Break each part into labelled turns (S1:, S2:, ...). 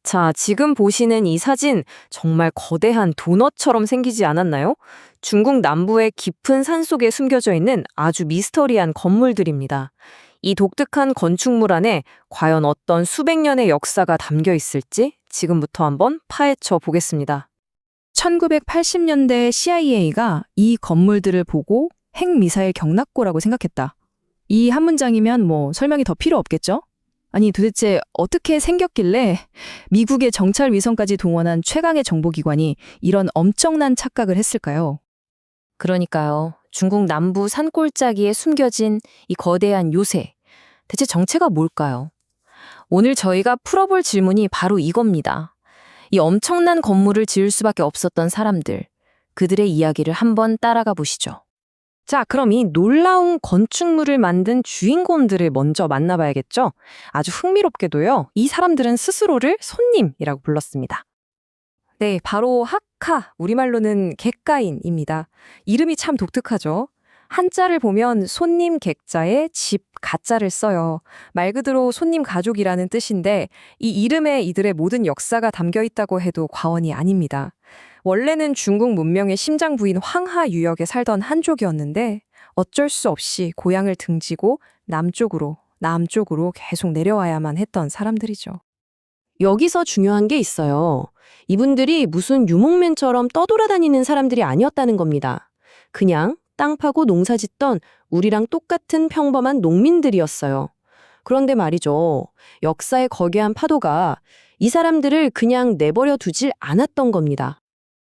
S1: 자, 지금 보시는 이 사진 정말 거대한 도넛처럼 생기지 않았나요? 중국 남부의 깊은 산속에 숨겨져 있는 아주 미스터리한 건물들입니다. 이 독특한 건축물 안에 과연 어떤 수백 년의 역사가 담겨 있을지 지금부터 한번 파헤쳐 보겠습니다.
S2: 1980년대 CIA가 이 건물들을 보고 핵미사일 경납고라고 생각했다. 이 한 문장이면 설명이 더 필요 없겠죠? 아니 도대체 어떻게 생겼길래 미국의 정찰 위성까지 동원한 최강의 정보기관이 이런 엄청난 착각을 했을까요?
S1: 그러니까요. 중국 남부 산골짜기에 숨겨진 이 거대한 요새. 대체 정체가 뭘까요? 오늘 저희가 풀어볼 질문이 바로 이겁니다. 이 엄청난 건물을 지을 수밖에 없었던 사람들, 그들의 이야기를 한번 따라가 보시죠. 자, 그럼 이 놀라운 건축물을 만든 주인공들을 먼저 만나봐야겠죠? 아주 흥미롭게도요, 이 사람들은 스스로를 손님이라고 불렀습니다. 네, 바로 학카, 우리말로는 객가인입니다. 이름이 참 독특하죠? 한자를 보면 손님 객자에 집 가자를 써요. 말 그대로 손님 가족이라는 뜻인데 이 이름에 이들의 모든 역사가 담겨 있다고 해도 과언이 아닙니다. 원래는 중국 문명의 심장 부인 황하 유역에 살던 한족이었는데 어쩔 수 없이 고향을 등지고 남쪽으로 계속 내려와야만 했던 사람들이죠.
S3: 여기서 중요한 게 있어요. 이분들이 무슨 유목맨처럼 떠돌아다니는 사람들이 아니었다는 겁니다. 그냥 땅 파고 농사 짓던 우리랑 똑같은 평범한 농민들이었어요. 그런데 말이죠. 역사의 거대한 파도가 이 사람들을 그냥 내버려 두질 않았던 겁니다.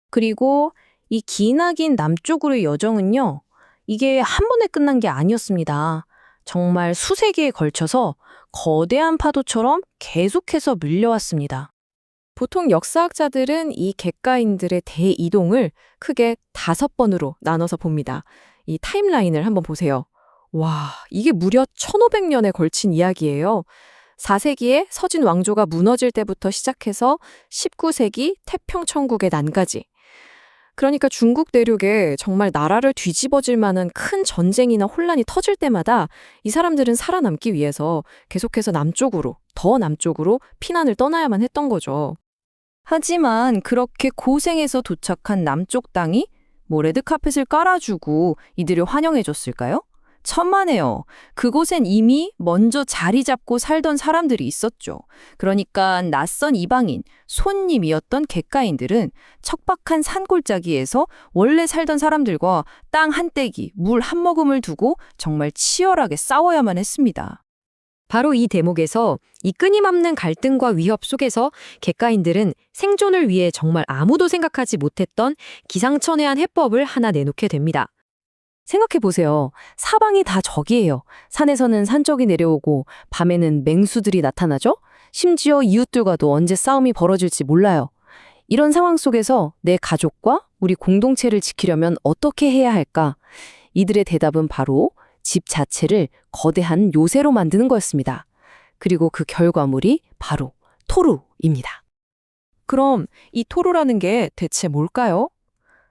S1: 그리고 이 기나긴 남쪽으로의 여정은요, 이게 한 번에 끝난 게 아니었습니다. 정말 수세기에 걸쳐서 거대한 파도처럼 계속해서 밀려왔습니다. 보통 역사학자들은 이 객가인들의 대이동을 크게 5번으로 나눠서 봅니다. 이 타임라인을 한번 보세요. 와, 이게 무려 1500년에 걸친 이야기예요. 4세기에 서진 왕조가 무너질 때부터 시작해서 19세기 태평천국의 난까지. 그러니까 중국 내륙에 정말 나라를 뒤집어질 만한 큰 전쟁이나 혼란이 터질 때마다 이 사람들은 살아남기 위해서 계속해서 더 남쪽으로 피난을 떠나야만 했던 거죠. 하지만 그렇게 고생해서 도착한 남쪽 땅이 레드카펫을 깔아주고 이들을 환영해줬을까요? 천만에요. 그곳엔 이미 먼저 자리 잡고 살던 사람들이 있었죠. 그러니까 낯선 이방인, 손님이었던 객가인들은 척박한 산골짜기에서 원래 살던 사람들과 땅 한 떼기, 물 한 모금을 두고 정말 치열하게 싸워야만 했습니다. 바로 이 대목에서 이 끊임없는 갈등과 위협 속에서 객가인들은 생존을 위해 정말 아무도 생각하지 못했던 기상천외한 해법을 하나 내놓게 됩니다. 생각해보세요. 사방이 다 적이에요. 산에서는 산적이 내려오고 밤에는 맹수들이 나타나죠? 심지어 이웃들과도 언제 싸움이 벌어질지 몰라요. 이런 상황 속에서 내 가족과 우리 공동체를 지키려면 어떻게 해야 할까? 이들의 대답은 바로 집 자체를 거대한 요새로 만드는 거였습니다. 그리고 그 결과물이 바로 토루입니다. 그럼 이 토루라는 게 대체 뭘까요?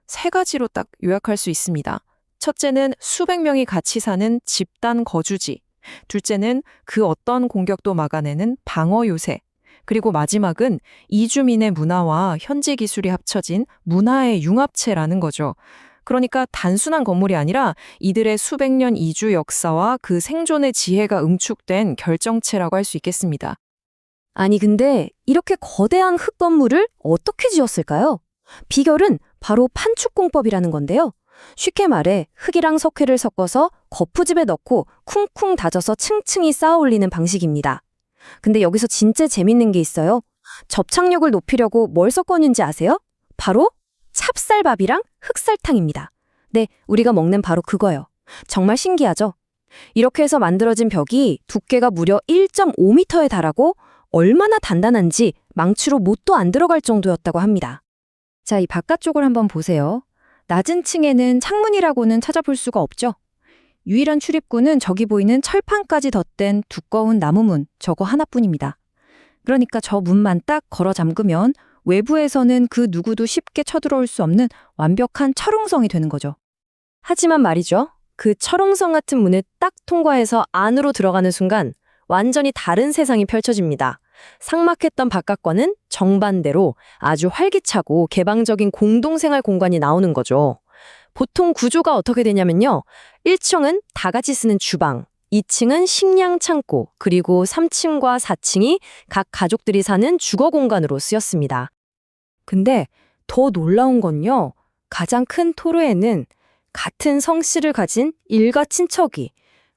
S1: 3가지로 딱 요약할 수 있습니다. 첫째는 수백 명이 같이 사는 집단 거주지. 둘째는 그 어떤 공격도 막아내는 방어 요새. 그리고 마지막은 이주민의 문화와 현지 기술이 합쳐진 문화의 융합체라는 거죠. 그러니까 단순한 건물이 아니라 이들의 수백 년 이주 역사와 그 생존의 지혜가 응축된 결정체라고 할 수 있겠습니다.
S3: 아니 근데 이렇게 거대한 흙 건물을 어떻게 지었을까요? 비결은 바로 판축공법이라는 건데요. 쉽게 말해 흙이랑 석회를 섞어서 거푸집에 넣고 쿵쿵 다져서 층층이 쌓아 올리는 방식입니다. 근데 여기서 진짜 재밌는 게 있어요. 접착력을 높이려고 뭘 섞었는지 아세요? 바로 찹쌀밥이랑 흑설탕입니다. 네, 우리가 먹는 바로 그거요. 정말 신기하죠? 이렇게 해서 만들어진 벽이 두께가 무려 1.5m에 달하고 얼마나 단단한지 망치로 못도 안 들어갈 정도였다고 합니다. 자, 이 바깥쪽을 한번 보세요. 낮은 층에는 창문이라고는 찾아볼 수가 없죠. 유일한 출입구는 저기 보이는 철판까지 덧댄 두꺼운 나무문, 저거 하나뿐입니다. 그러니까 저 문만 딱 걸어 잠그면 외부에서는 그 누구도 쉽게 쳐들어올 수 없는 완벽한 철옹성이 되는 거죠. 하지만 말이죠. 그 철옹성 같은 문을 딱 통과해서 안으로 들어가는 순간 완전히 다른 세상이 펼쳐집니다. 삭막했던 바깥과는 정반대로 아주 활기차고 개방적인 공동생활 공간이 나오는 거죠. 보통 구조가 어떻게 되냐면요. 1층은 다 같이 쓰는 주방, 2층은 식량 창고, 그리고 3층과 4층이 각 가족들이 사는 주거 공간으로 쓰였습니다. 근데 더 놀라운 건요. 가장 큰 토르에는 같은 성씨를 가진 일가 친척이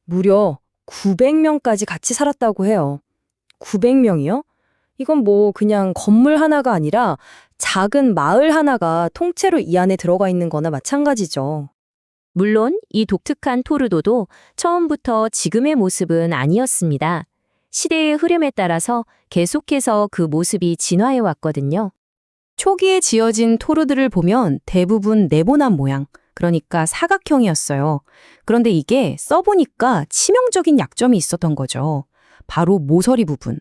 S3: 무려 900명까지 같이 살았다고 해요. 900명이요? 이건 뭐 그냥 건물 하나가 아니라 작은 마을 하나가 통째로 이 안에 들어가 있는 거나 마찬가지죠.
S1: 물론 이 독특한 토르도도 처음부터 지금의 모습은 아니었습니다. 시대의 흐름에 따라서 계속해서 그 모습이 진화해 왔거든요. 초기에 지어진 토르들을 보면 대부분 네모난 모양, 그러니까 사각형이었어요. 그런데 이게 써보니까 치명적인 약점이 있었던 거죠. 바로 모서리 부분.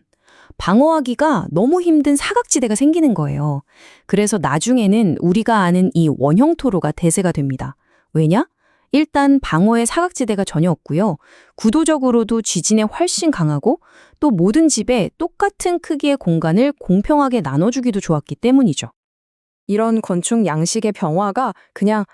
S1: 방어하기가 너무 힘든 사각지대가 생기는 거예요. 그래서 나중에는 우리가 아는 이 원형 토로가 대세가 됩니다. 왜냐? 일단 방어의 사각지대가 전혀 없고요. 구도적으로도 지진에 훨씬 강하고 또 모든 집에 똑같은 크기의 공간을 공평하게 나눠주기도 좋았기 때문이죠.
S4: 이런 건축 양식의 변화가 그냥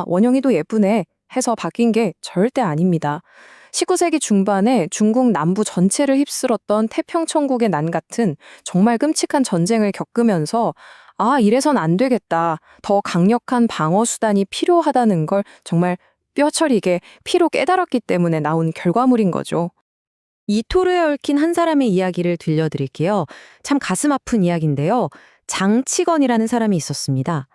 S4: 원형이 더 예쁘네 해서 바뀐 게 절대 아닙니다. 19세기 중반에 중국 남부 전체를 휩쓸었던 태평천국의 난 같은 정말 끔찍한 전쟁을 겪으면서 이래선 안 되겠다. 더 강력한 방어 수단이 필요하다는 걸 정말 뼈저리게 피로 깨달았기 때문에 나온 결과물인 거죠.
S1: 이 토르에 얽힌 한 사람의 이야기를 들려드릴게요. 참 가슴 아픈 이야기인데요. 장치건이라는 사람이 있었습니다.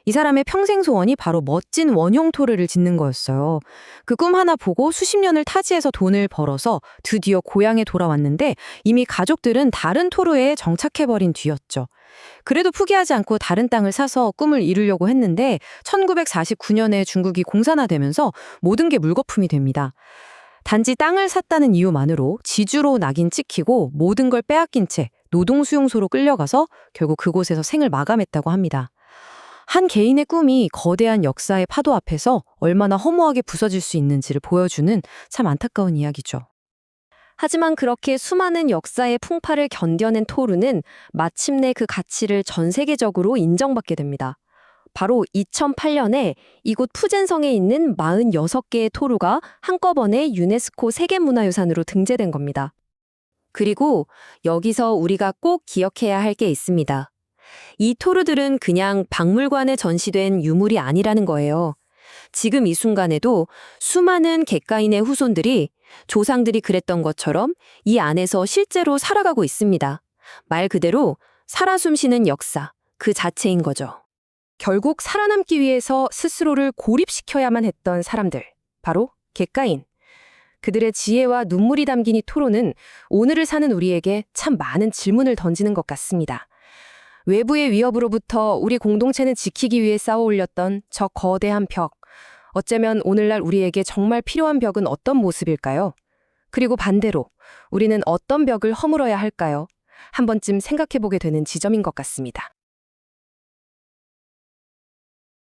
S1: 이 사람의 평생 소원이 바로 멋진 원형 토르를 짓는 거였어요. 그 꿈 하나 보고 수십 년을 타지에서 돈을 벌어서 드디어 고향에 돌아왔는데 이미 가족들은 다른 토르에 정착해버린 뒤였죠. 그래도 포기하지 않고 다른 땅을 사서 꿈을 이루려고 했는데 1949년에 중국이 공산화되면서 모든 게 물거품이 됩니다. 단지 땅을 샀다는 이유만으로 지주로 낙인 찍히고 모든 걸 빼앗긴 채 노동수용소로 끌려가서 결국 그곳에서 생을 마감했다고 합니다. 한 개인의 꿈이 거대한 역사의 파도 앞에서 얼마나 허무하게 부서질 수 있는지를 보여주는 참 안타까운 이야기죠.
S3: 하지만 그렇게 수많은 역사의 풍파를 견뎌낸 토르는 마침내 그 가치를 전 세계적으로 인정받게 됩니다. 바로 2008년에 이곳 푸젠성에 있는 46개의 토르가 한꺼번에 유네스코 세계문화유산으로 등재된 겁니다. 그리고 여기서 우리가 꼭 기억해야 할 게 있습니다. 이 토르들은 그냥 박물관에 전시된 유물이 아니라는 거예요. 지금 이 순간에도 수많은 객가인의 후손들이 조상들이 그랬던 것처럼 이 안에서 실제로 살아가고 있습니다. 말 그대로 살아 숨쉬는 역사, 그 자체인 거죠. 결국 살아남기 위해서 스스로를 고립시켜야만 했던 사람들, 바로 객가인. 그들의 지혜와 눈물이 담긴 이 토로는 오늘을 사는 우리에게 참 많은 질문을 던지는 것 같습니다. 외부의 위협으로부터 우리 공동체는 지키기 위해 쌓아 올렸던 저 거대한 벽. 어쩌면 오늘날 우리에게 정말 필요한 벽은 어떤 모습일까요? 그리고 반대로 우리는 어떤 벽을 허물어야 할까요? 한 번쯤 생각해보게 되는 지점인 것 같습니다.